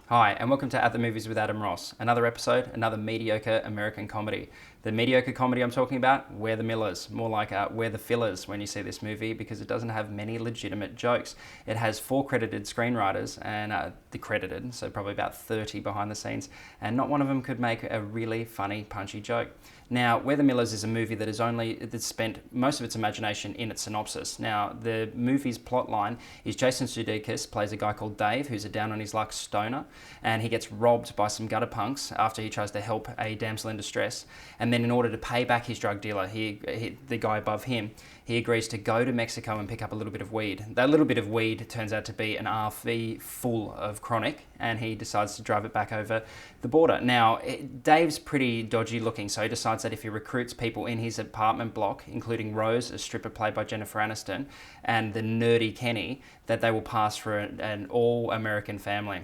Hi, and welcome to At the Movies with Adam Ross. Another episode, another mediocre American comedy. The mediocre comedy I'm talking about, We're the Millers. More like We're the Fillers when you see this movie because it doesn't have many legitimate jokes. It has 4 credited screenwriters and the credited, so probably about 30 behind the scenes, and not one of them could make a really funny, punchy joke. Now, We're the Millers is a movie that's spent most of its imagination in its synopsis. Now, the movie's plot line is Jason Sudeikis plays a guy called Dave, who's a down-on-his-luck stoner, and he gets robbed by some gutter punks after he tries to help a damsel in distress. And then in order to pay back his drug dealer, the guy above him, he agrees to go to Mexico and pick up a little bit of weed. That little bit of weed turns out to be an RV full of chronic, and he decides to drive it back over the border. Now, Dave's pretty dodgy looking, so he decides that if he recruits people in his apartment block, including Rose, a stripper played by Jennifer Aniston, and the nerdy Kenny, that they will pass for an all-American family.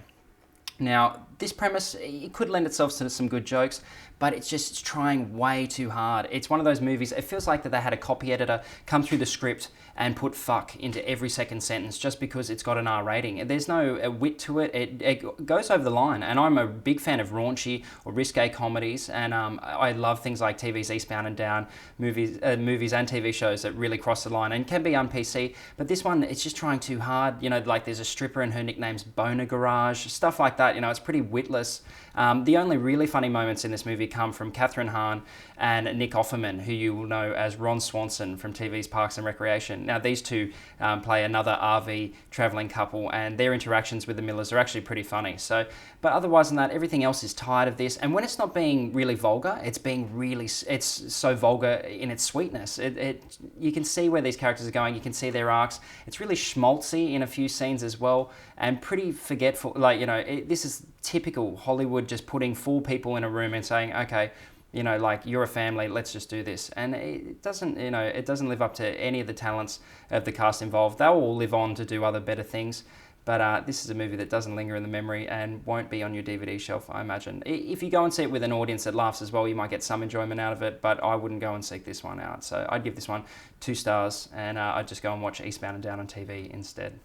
Now, this premise, it could lend itself to some good jokes, but it's trying way too hard. It's one of those movies, it feels like that they had a copy editor come through the script and put fuck into every second sentence just because it's got an R rating. There's no wit to it. It goes over the line, and I'm a big fan of raunchy or risque comedies, and I love things like TV's Eastbound and Down, movies and TV shows that really cross the line and can be un-PC, but this one, it's just trying too hard. You know, like there's a stripper and her nickname's Boner Garage, stuff like that. You know, it's pretty witless. The only really funny moments in this movie come from Catherine Hahn and Nick Offerman, who you will know as Ron Swanson from TV's Parks and Recreation. Now, these two play another RV traveling couple, and their interactions with the Millers are actually pretty funny. So, but otherwise than that, everything else is tired of this. And when it's not being really vulgar, it's so vulgar in its sweetness. You can see where these characters are going. You can see their arcs. It's really schmaltzy in a few scenes as well, and pretty forgetful. Like, you know, this is typical Hollywood, just putting 4 people in a room and saying, okay, you know, like, you're a family, let's just do this. And it doesn't live up to any of the talents of the cast involved. They'll all live on to do other better things. But this is a movie that doesn't linger in the memory and won't be on your DVD shelf, I imagine. If you go and see it with an audience that laughs as well, you might get some enjoyment out of it, but I wouldn't go and seek this one out. So I'd give this one 2 stars, and I'd just go and watch Eastbound and Down on TV instead.